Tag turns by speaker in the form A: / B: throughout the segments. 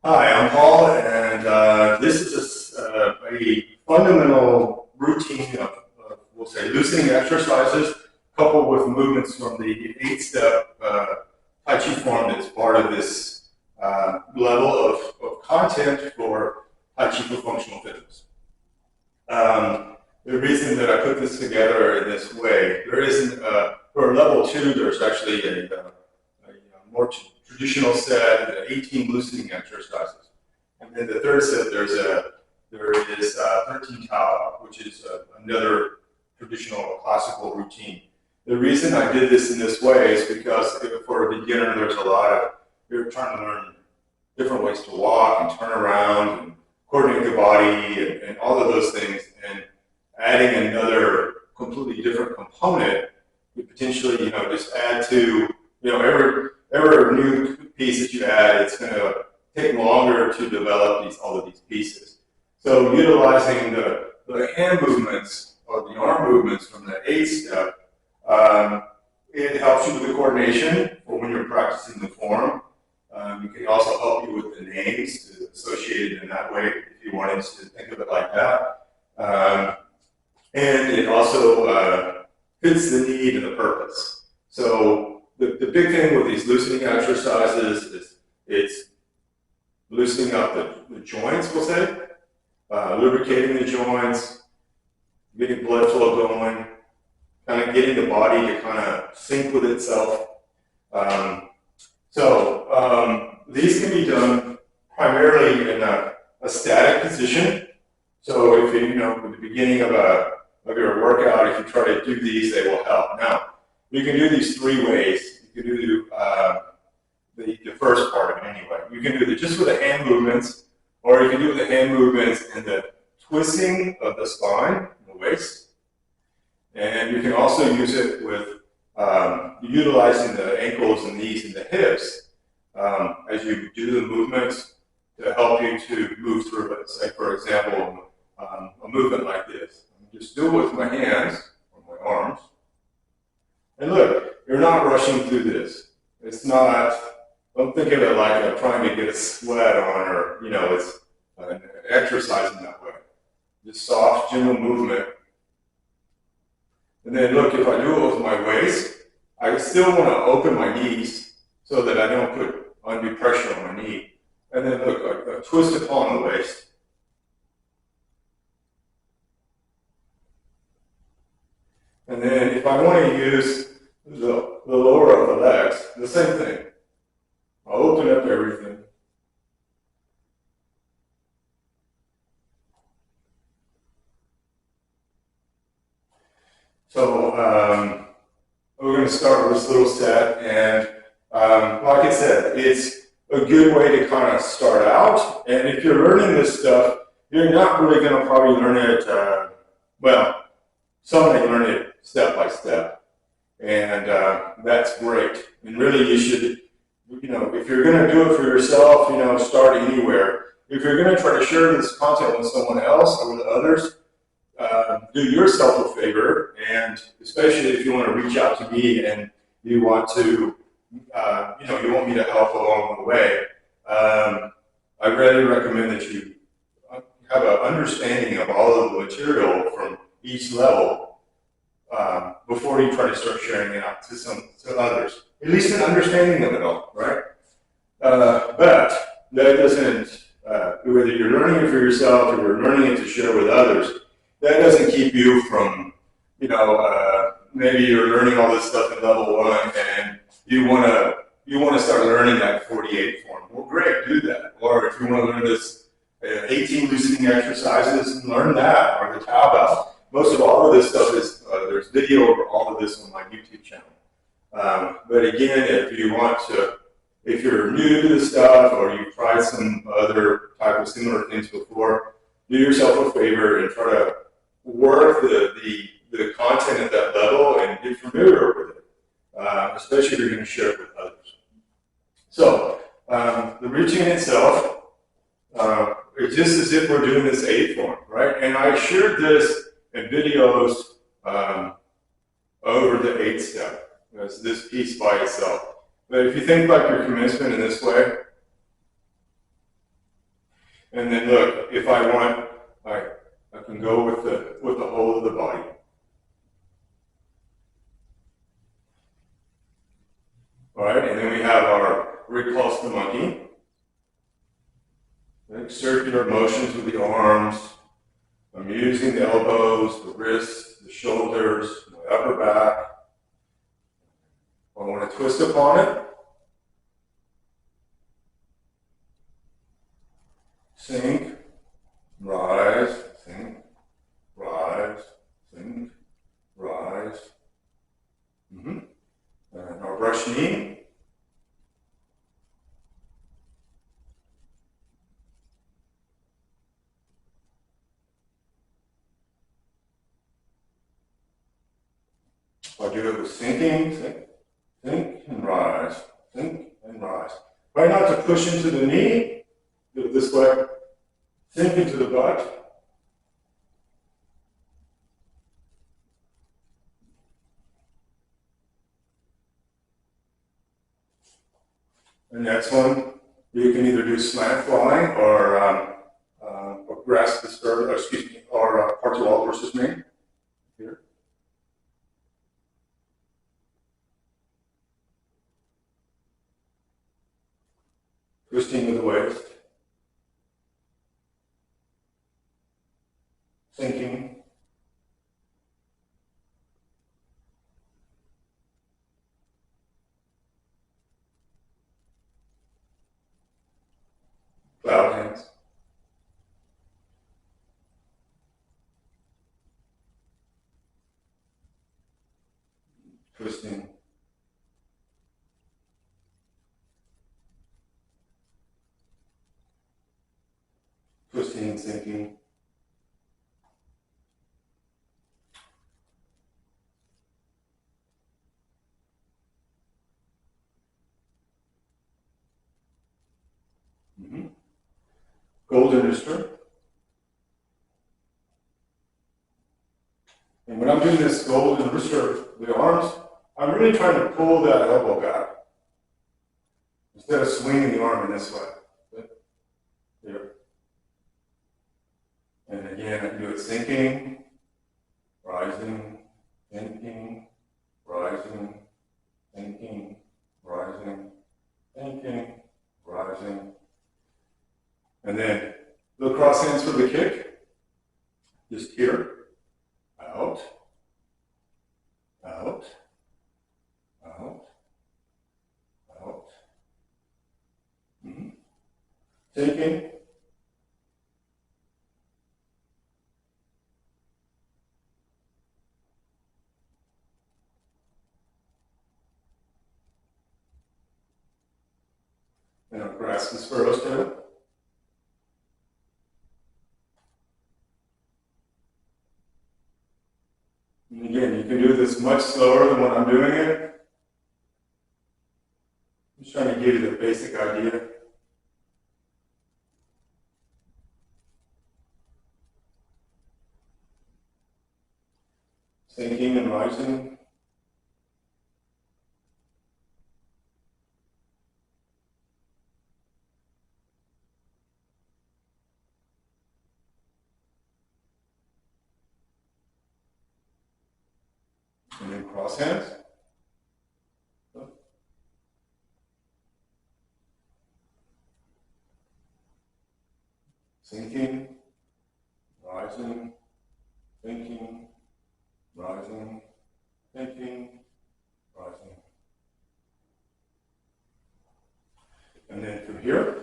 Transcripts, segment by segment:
A: Hi, I'm Paul, and this is a fundamental routine of, we'll say, loosening exercises coupled with movements from the eight-step Tai Chi form that's part of this level of content for Tai Chi for functional fitness. The reason that I put this together in this way, there isn't, for level 2, there's actually a more traditional set, 18 loosening exercises. And then the third set, there is 13 Tao, which is another traditional classical routine. The reason I did this in this way is because for a beginner, there's a lot of, you're trying to learn different ways to walk and turn around and coordinate the body and all of those things. And adding another completely different component could potentially, just add to, every new piece that you add, it's going to take longer to develop all of these pieces. So utilizing the hand movements or the arm movements from the 8-step, it helps you with the coordination for when you're practicing the form. It can also help you with the names to associate it in that way if you wanted to think of it like that. And it also fits the need and the purpose. So the big thing with these loosening exercises is it's loosening up the joints, we'll say, lubricating the joints, getting blood flow going, kind of getting the body to kind of sync with itself. These can be done primarily in a static position. So if you at the beginning of your workout, if you try to do these, they will help. Now, you can do these 3 ways. You can do the first part of it anyway. You can do it just with the hand movements, or you can do it with the hand movements and the twisting of the spine, the waist. And you can also use it with utilizing the ankles and knees and the hips as you do the movements to help you to move through it. Say, for example, a movement like this. Just do it with my hands or my arms. And look, you're not rushing through this. It's not, don't think of it like I'm trying to get a sweat on or, it's an exercise in that way. Just soft, gentle movement. And then look, if I do it with my waist, I still want to open my knees so that I don't put undue pressure on my knee. And then look, I twist upon the waist. And then if I want to use the lower of the legs, the same thing. I'll open up everything. So we're going to start with this little set, and like I said, it's a good way to kind of start out. And if you're learning this stuff, you're not really going to probably learn it, some may learn it step by step, and that's great. And really, you should, if you're going to do it for yourself, start anywhere. If you're going to try to share this content with someone else or with others, do yourself a favor, and especially if you want to reach out to me and you want to, you want me to help along the way. I really recommend that you have an understanding of all of the material from each level before you try to start sharing it out to others. At least an understanding of it all, right? But that doesn't, whether you're learning it for yourself or you're learning it to share with others, that doesn't keep you from, maybe you're learning all this stuff at level 1 and you want to start learning that 48 form. Well, great, do that. Or if you want to learn this 18 loosening exercises, learn that, or the cowbell. Most of all of this stuff is, there's video over all of this on my YouTube channel. But again, if you're new to this stuff or you've tried some other type of similar things before, do yourself a favor and try to work the content at that level and get familiar with it, especially if you're going to share it with others. So the routine itself, it's just as if we're doing this 8 form, right? And I shared this in videos over the 8-step. It's this piece by itself. But if you think like your commencement in this way, And then look, if I want, I can go with the whole of the body. All right, and then we have our repulse the monkey. Circular motions with the arms. I'm using the elbows, the wrists, the shoulders, my upper back. I want to twist upon it. Sink, rise, sink, rise, sink, rise. And our brush knee. I do it with sinking, sink, sink and rise, sink and rise. Try not to push into the knee, do it this way, sink into the butt. The next one, you can either do slant fly or grasp the sternum, or part to wall versus main. Here. Twisting with the waist. Sinking. Cloud hands. Twisting. Twisting and sinking. Golden rooster. And when I'm doing this golden rooster with the arms, I'm really trying to pull that elbow back instead of swinging the arm in this way. Here. And again, I can do it sinking, rising, sinking, rising, sinking, rising, sinking, rising. And then the cross hands for the kick. Just here. Out. Out. Out. Out. Sinking. And I'll grasp the sparrow's tail. And again, you can do this much slower than when I'm doing it. I'm just trying to give you the basic idea. Sinking and rising. And then cross hands. Sinking, rising, sinking, rising, sinking, rising. And then from here,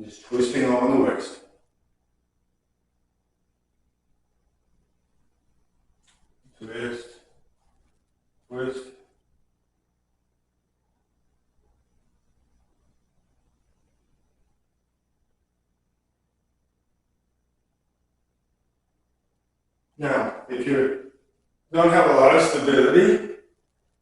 A: just twisting along the waist. Twist, twist. Now, if you don't have a lot of stability,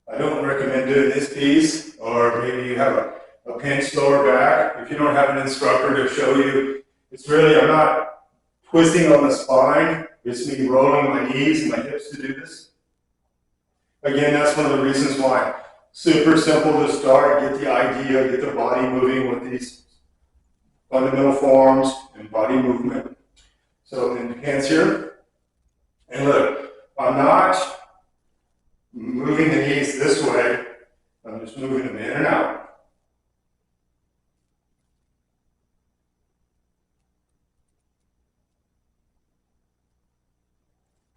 A: I don't recommend doing this piece, or maybe you have a pinched lower back. If you don't have an instructor to show you, it's really, I'm not twisting on the spine. It's me rolling my knees and my hips to do this. Again, that's one of the reasons why super simple to start, get the idea, get the body moving with these fundamental forms and body movement. So in hands here, and look, I'm not moving the knees this way, I'm just moving them in and out.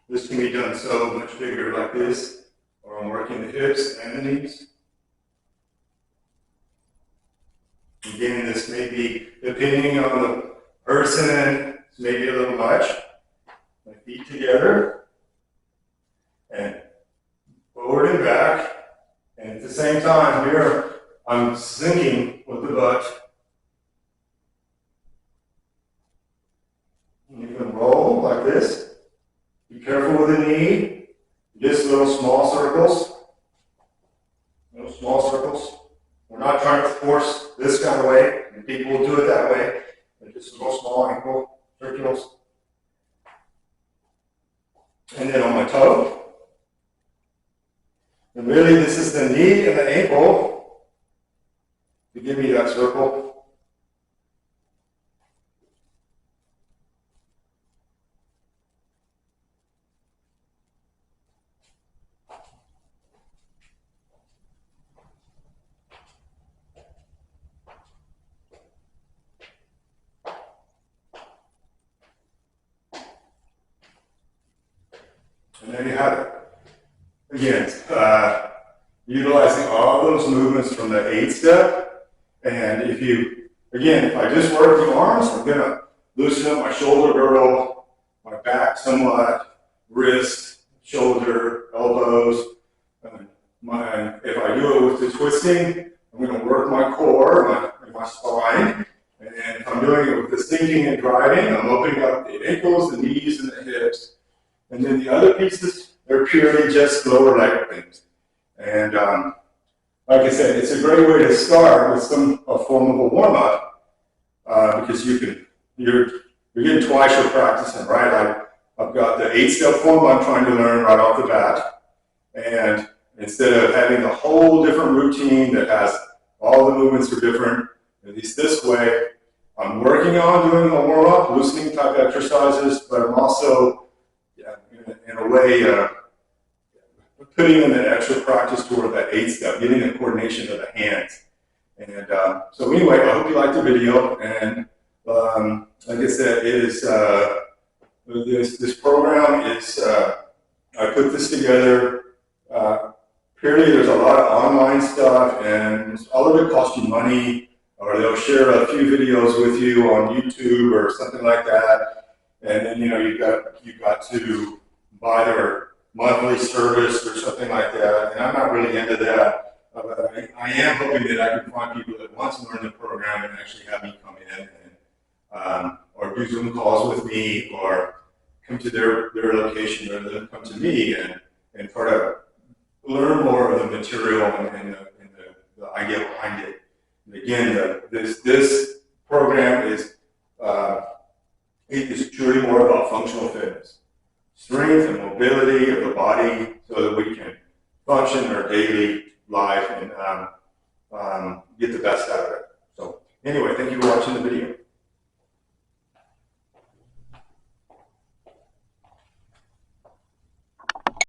A: This can be done so much bigger like this, or I'm working the hips and the knees. Again, this may be, depending on the person, maybe a little much. My feet together, and forward and back. And at the same time here, I'm sinking with the butt. And you can roll like this. Be careful with the knee. Just little small circles. Little small circles. We're not trying to force this kind of way, and people will do it that way. They're just little small ankle circles. And then on my toe. And really, this is the knee and the ankle to give me that circle. And there you have it. Again, utilizing all those movements from the 8 step. And if you, again, if I just work the arms, I'm going to loosen up my shoulder girdle, my back somewhat, wrist, shoulder, elbows. If I do it with the twisting, I'm going to work my core, my spine. And if I'm doing it with the sinking and driving, I'm opening up the ankles, the knees, and the hips. And then the other pieces, they're purely just lower leg things. And like I said, it's a great way to start with a form of a warm-up because you're getting twice your practicing, right? I've got the 8-step form I'm trying to learn right off the bat. And instead of having a whole different routine that has all the movements are different, at least this way, I'm working on doing a warm-up, loosening type exercises, but I'm also in a way, putting in that extra practice toward that 8 step, getting the coordination of the hands. And so anyway, I hope you liked the video. And like I said, it is this program is I put this together. Purely, there's a lot of online stuff, and all of it costs you money, or they'll share a few videos with you on YouTube or something like that. And then you've got to buy their monthly service or something like that, and I'm not really into that. But I am hoping that I can find people that want to learn the program and actually have me come in and or do Zoom calls with me, or come to their location, or then come to me and try to learn more of the material and the idea behind it. And again, this program is truly more about functional fitness. Strength and mobility of the body so that we can function in our daily life and get the best out of it. So anyway, thank you for watching the video.